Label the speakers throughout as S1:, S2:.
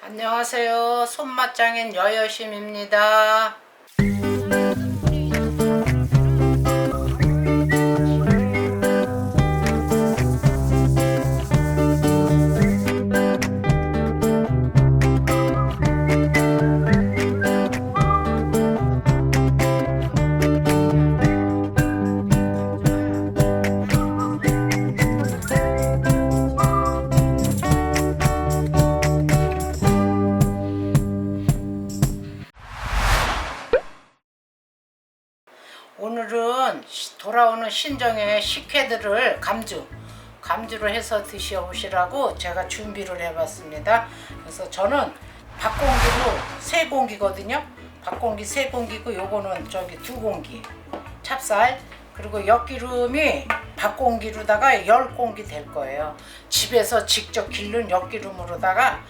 S1: 안녕하세요. 손맛장인 여여심입니다. 오늘은 돌아오는 신정의 식혜들을 감주로 해서 드셔보시라고 제가 준비를 해봤습니다. 그래서 저는 밥공기로 3공기거든요. 밥공기 3공기고 요거는 저기 2공기 찹쌀, 그리고 엿기름이 밥공기로다가 10공기 될 거예요. 집에서 직접 기른 엿기름으로다가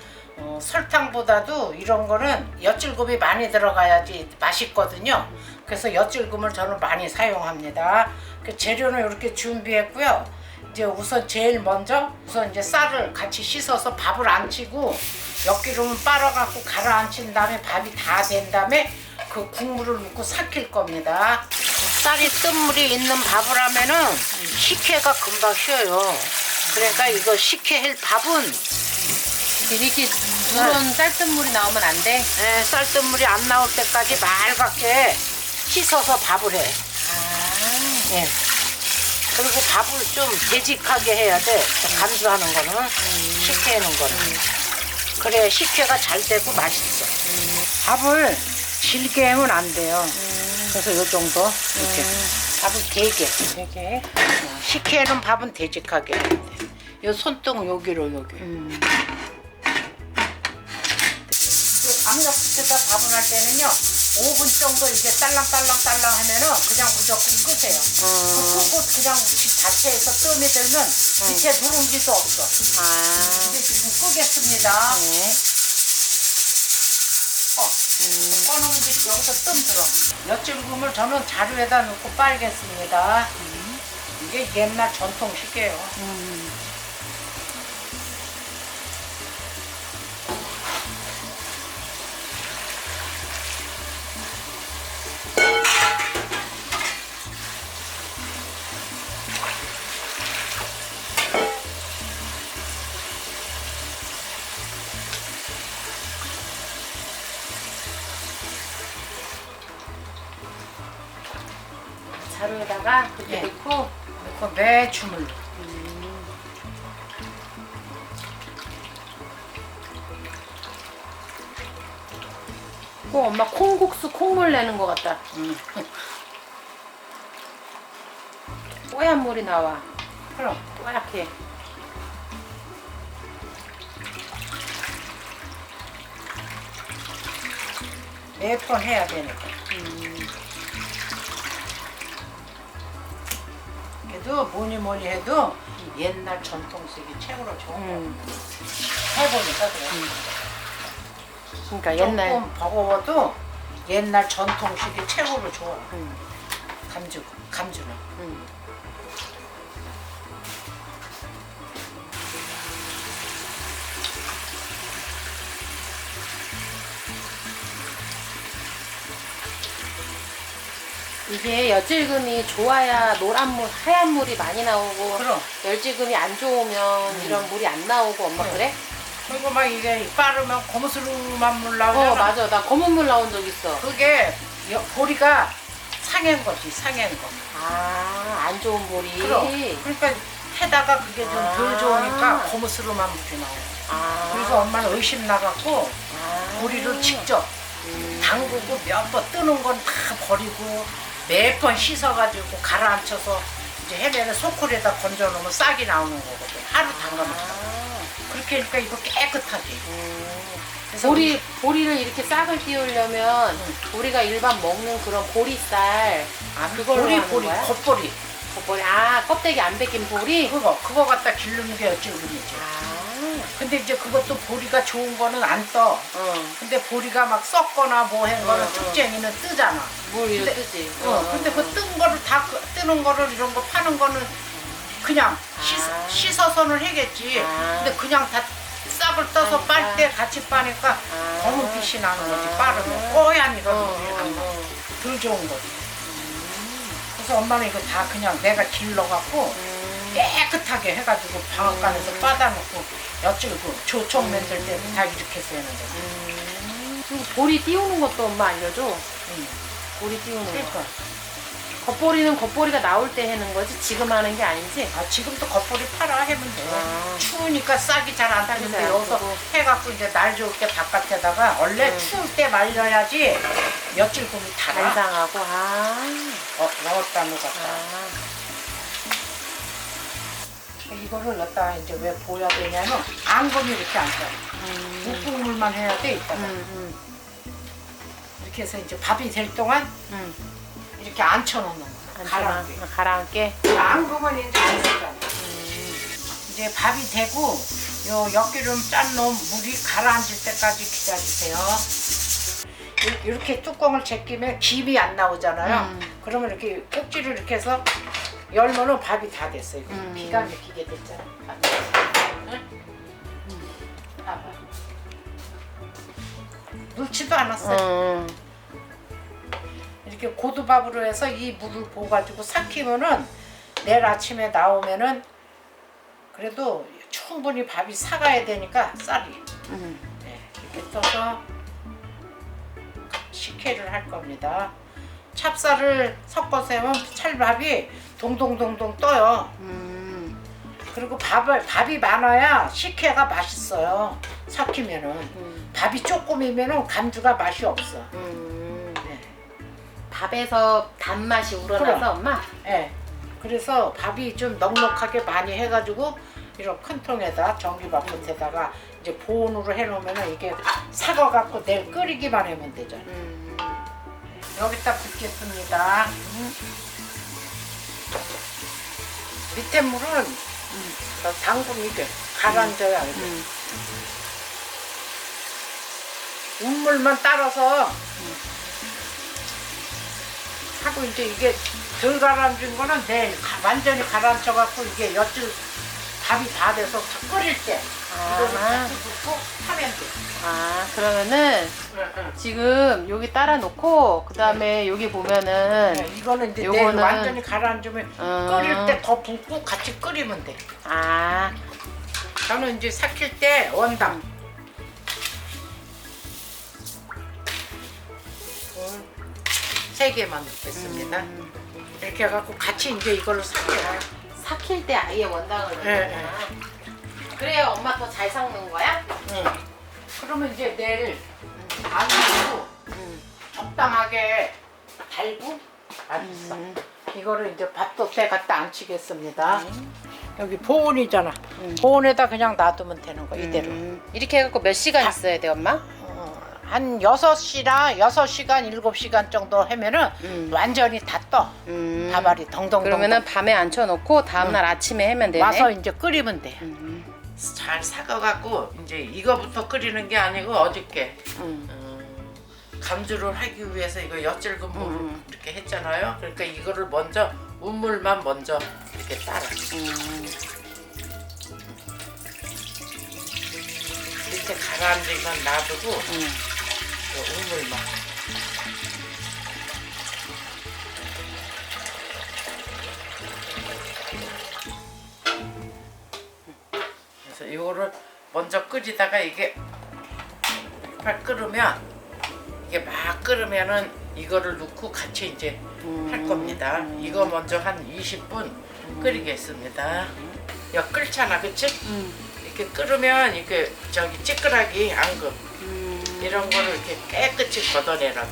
S1: 설탕보다도 이런 거는 엿질금이 많이 들어가야지 맛있거든요. 그래서 엿질금을 저는 많이 사용합니다. 그 재료는 이렇게 준비했고요. 이제 우선 제일 먼저 이제 쌀을 같이 씻어서 밥을 안 치고 엿기름을 빨아갖고 가라앉힌 다음에 밥이 다 된 다음에 그 국물을 넣고 삭힐 겁니다. 쌀이 뜬 물이 있는 밥을 하면은 식혜가 금방 쉬어요. 그러니까 이거 식혜 밥은
S2: 이렇게 누런 쌀뜨물이 나오면 안 돼?
S1: 네, 쌀뜨물이 안 나올 때까지 맑게 씻어서 밥을 해. 네. 그리고 밥을 좀 되직하게 해야 돼. 간주하는 거는, 식혜하는 거는. 그래 식혜가 잘 되고 맛있어. 밥을 질게 하면 안 돼요. 그래서 요 정도 이렇게 밥을 되게. 식혜는 밥은 되직하게 해야 돼. 요 손등 여기로 여기. 압력솥에다 밥을 할 때는요 5분 정도 이게 딸랑딸랑 하면은 그냥 무조건 끄세요. 끄고 그냥 집 자체에서 뜸이 들면 밑에 누룽지도 없어. 이제 지금 끄겠습니다. 꺼놓으면 이제 여기서 뜸 들어. 엿질금을 저는 자루에다 넣고 빨겠습니다. 이게 옛날 전통식이에요.
S2: 자루에다가 그렇게 넣고
S1: 매주물.
S2: 엄마 콩국수 콩물 내는 것 같다. 뽀얀 물이 나와.
S1: 그럼
S2: 뽀얗게.
S1: 매번 해야 되니까. 그래도 뭐니 해도 옛날 전통식이 최고로 좋은 거. 해보니까 그래.
S2: 그러니까 옛날
S1: 조금 버거워도 옛날 전통식이 최고로 좋아. 감주는.
S2: 이게 엿질금이 좋아야 노란 물, 하얀 물이 많이 나오고
S1: 그럼.
S2: 엿질금이 안 좋으면 이런 물이 안 나오고 엄마 그래?
S1: 그리고 막 이게 빠르면 고무스름한 물 나오잖아.
S2: 맞아. 나 검은 물 나온 적 있어.
S1: 그게 보리가 상한 거지, 상한 거.
S2: 안 좋은 물이.
S1: 그러니까 해다가 그게 좀 덜 좋으니까 고무스름한 물이 나와요. 그래서 엄마는 의심 나갖고 보리를 직접 담그고 몇 번 뜨는 건 다 버리고 몇 번 씻어가지고 가라앉혀서 이제 해내는 소쿠리에다 건져놓으면 싹이 나오는 거거든. 하루 담가놓고. 그렇게 하니까 이거 깨끗하지. 그래서
S2: 보리를 이렇게 싹을 띄우려면 우리가 일반 먹는 그런 보리쌀 그걸로 하는 거야?
S1: 겉보리.
S2: 겉보리. 껍데기 안 벗긴 보리?
S1: 그거 갖다 기르는 게 엿질금이지. 근데 이제 그것도 보리가 좋은 거는 안 떠. 근데 보리가 막 썩거나 뭐 한 거는 쭉쟁이는 뜨잖아.
S2: 물 이렇게 뜨지.
S1: 근데 그 뜬 거를 뜨는 거를 이런 거 파는 거는 그냥 씻어서는 해겠지. 근데 그냥 다 싹을 싹을 떠서
S2: 하니까.
S1: 빨 때 같이 빠니까
S2: 아.
S1: 검은 빛이 나는 거지. 빠르면 뽀얀이거든.
S2: 어.
S1: 덜 좋은 거지. 그래서 엄마는 이거 다 그냥 내가 길러갖고 깨끗하게 해가지고 방앗간에서 빠다놓고 엿질고 조청 만들 때 다 이렇게 쓰는 거지.
S2: 그리고 보리 띄우는 것도 엄마 알려줘.
S1: 응.
S2: 보리 띄우는 거.
S1: 그러니까
S2: 겉보리는 겉보리가 나올 때 하는 거지 지금 하는 게 아니지.
S1: 지금도 겉벌이 팔아 하면 돼.
S2: 아.
S1: 추우니까 싹이 잘 안
S2: 싹이
S1: 타는데
S2: 잘안
S1: 여기서
S2: 타고.
S1: 해갖고 이제 날 좋을 때 바깥에다가 원래 추울 때 말려야지 엿질금이 달아.
S2: 간상하고
S1: 넣었다 놓았다. 이거를 넣었다가 이제 왜 보여야 되냐면 앙금이 이렇게 안 떠요. 묵국물만 해야 돼 이따가. 이렇게 해서 이제 밥이 될 동안 이렇게 앉혀놓는 거야. 가라앉게.
S2: 가라앉게.
S1: 앙금은 이제 안 쓰잖아. 이제 밥이 되고 요 엿기름 짠 놓은 물이 가라앉을 때까지 기다리세요. 이렇게 뚜껑을 제끼면 김이 안 나오잖아요. 그러면 이렇게 꼭지를 이렇게 해서 열면은 밥이 다 됐어요. 기가 막히게 됐잖아. 응? 봐봐. 넣지도 않았어요. 이렇게 고두밥으로 해서 이 물을 부어가지고 삭히면은 내일 아침에 나오면은 그래도 충분히 밥이 삭아야 되니까 쌀이 네, 이렇게 떠서 식혜를 할 겁니다. 찹쌀을 섞어서 하면 찰밥이 동동동동 떠요. 그리고 밥이 많아야 식혜가 맛있어요. 삭히면은 밥이 조금이면은 감주가 맛이 없어. 네.
S2: 밥에서 단맛이 우러나서
S1: 그럼.
S2: 엄마.
S1: 네. 그래서 밥이 좀 넉넉하게 많이 해가지고 이런 큰 통에다 전기밥솥에다가 이제 보온으로 해놓으면 이게 삭아갖고 내일 끓이기만 하면 되잖아. 여기다 붓겠습니다. 밑에 물은 당근 이게 가라앉아야 돼. 운물만 따라서 하고 이제 이게 덜 가라앉은 거는 내일 완전히 가라앉혀갖고 이게 엿질 밥이 다 돼서 끓일 때 이거를 같이 붓고 하면 돼.
S2: 그러면은 지금 여기 따라 놓고 그 다음에 여기 보면은
S1: 네, 이거는 이제
S2: 요거는-
S1: 내일 완전히 가라앉으면 끓일 때 더 붓고 같이 끓이면 돼. 저는 이제 삭힐 때 원당. 세 개만 넣겠습니다. 이렇게 해갖고 같이 이제 이걸로 삭혀요.
S2: 삭힐 때 아예 원당을 넣는구나. 그래야 엄마 더 잘 삭는 거야?
S1: 그러면 이제 내일 안 하고 적당하게 달고 맛있어. 이거를 이제 밥솥에 갖다 앉히겠습니다. 여기 보온이잖아. 보온에다 그냥 놔두면 되는 거 이대로.
S2: 이렇게 해갖고 몇 시간 있어야 돼 엄마?
S1: 한 6시간, 7시간 정도 하면은 완전히 다 떠. 밥알이 덩덩덩.
S2: 그러면은 밤에 앉혀놓고 다음날 아침에 하면 되네.
S1: 와서 이제 끓이면 돼. 잘 삭아갖고 이제 이거부터 끓이는 게 아니고 어저께 감주를 하기 위해서 이거 엿질금 물을 이렇게 했잖아요. 그러니까 이거를 먼저 운물만 먼저 이렇게 따라. 이렇게 가라앉은 건 놔두고 운물만. 그래서 이거를 먼저 끓이다가 이게 팔 끓으면 이게 막 끓으면은 이거를 넣고 같이 이제 할 겁니다. 이거 먼저 한 20분 끓이겠습니다. 야 끓잖아, 그치? 이렇게 끓으면 이렇게 저기 찌끄라기 앙금 이런 거를 이렇게 깨끗이 걷어내라고.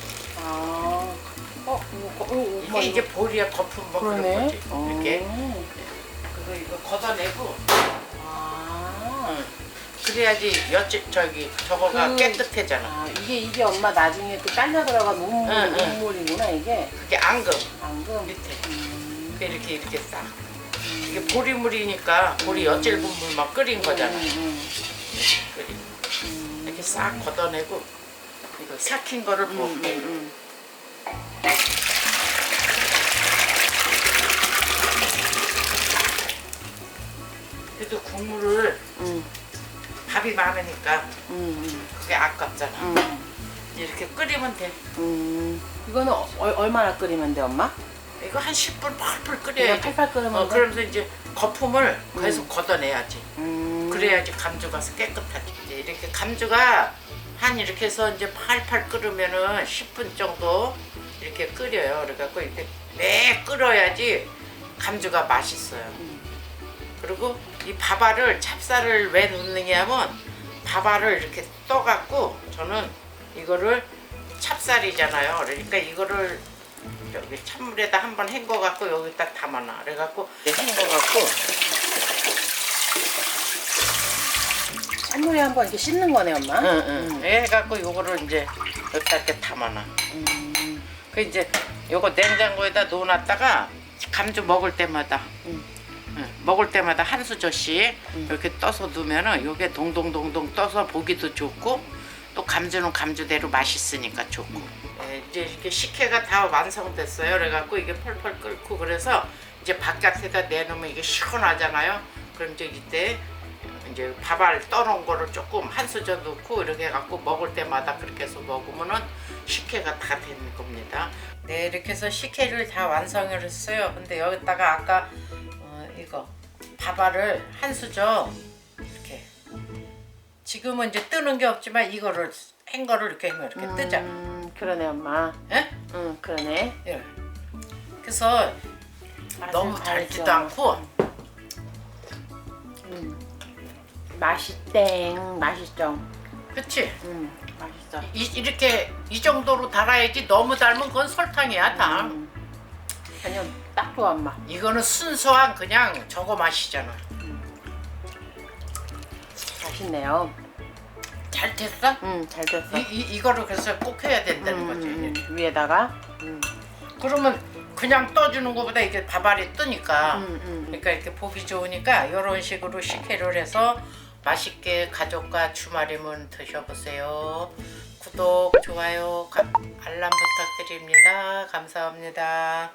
S1: 이게 보리야 거품 뭐 그런 거지. 이렇게. 그리고 이거 걷어내고. 그래야지 저거가 깨끗해잖아.
S2: 이게 엄마 나중에 그 딸려 들어간 눈물이구나 이게.
S1: 그게 앙금
S2: 앙금.
S1: 밑에. 이렇게 싹. 이게 보리물이니까 보리 엿질분 물만 끓인 거잖아. 이렇게 싹 걷어내고 이거 삭힌 거를 부을게. 그래도 국물을
S3: 밥이 많으니까 그게 아깝잖아. 이렇게 끓이면 돼.
S2: 이거는 얼마나 끓이면 돼, 엄마?
S3: 이거 한 10분 펄펄
S2: 그냥
S3: 끓여야지.
S2: 팔팔 끓으면 돼?
S3: 그러면서 이제 거품을 계속 걷어내야지.
S2: 음.
S3: 그래야지 감주가 깨끗하지. 이제 이렇게 감주가 한 이렇게 해서 이제 팔팔 끓으면은 10분 정도 이렇게 끓여요. 그래갖고 이렇게 매 끓어야지 감주가 맛있어요. 그리고 이 밥알을 찹쌀을 왜 넣느냐 하면 밥알을 이렇게 떠갖고 저는 이거를 찹쌀이잖아요. 그러니까 이거를 여기 찬물에다 한번 헹궈갖고 여기 딱 담아놔. 그래갖고 헹궈갖고
S2: 찬물에 한번 이렇게 씻는 거네, 엄마?
S3: 응. 해갖고 요거를 이제 여기다 이렇게 담아놔. 그 이제 요거 냉장고에다 넣어놨다가 감주 먹을 때마다 먹을 때마다 한 수저씩 이렇게 떠서 두면은 요게 동동동동 떠서 보기도 좋고 또 감주는 감주대로 맛있으니까 좋고. 이제 이렇게 식혜가 다 완성됐어요. 그래갖고 이게 펄펄 끓고 그래서 이제 바깥에다 내놓으면 이게 시원하잖아요. 그럼 이제 이때 이제 밥알 떠놓은 거를 조금 한 수저 넣고 이렇게 해갖고 먹을 때마다 그렇게 해서 먹으면은 식혜가 다 되는 겁니다. 네, 이렇게 해서 식혜를 다 완성을 했어요. 근데 여기다가 아까 이거 밥알을 한 수저 이렇게 지금은 이제 뜨는 게 없지만 이거를 헹거를 이렇게 하면 이렇게 뜨죠.
S2: 그러네, 엄마.
S3: 예?
S2: 응, 그러네.
S3: 예. 그래서 너무
S2: 맛은
S3: 달지도
S2: 다르죠.
S3: 않고
S2: 맛이 땡, 맛있죠?
S3: 그치?
S2: 맛있어.
S3: 이렇게 이 정도로 달아야지 너무 달면 그건 설탕이야 다.
S2: 그냥 딱 좋아, 엄마.
S3: 이거는 순수한 그냥 저거 맛이잖아.
S2: 맛있네요.
S3: 잘 됐어?
S2: 잘 됐어.
S3: 이거를 그래서 꼭 해야 된다는 거지.
S2: 위에다가.
S3: 그러면 그냥 떠주는 것보다 이게 밥알이 뜨니까
S2: 음.
S3: 그러니까 이렇게 보기 좋으니까 이런 식으로 식혜를 해서 맛있게 가족과 주말이면 드셔보세요. 구독, 좋아요, 알람 부탁드립니다. 감사합니다.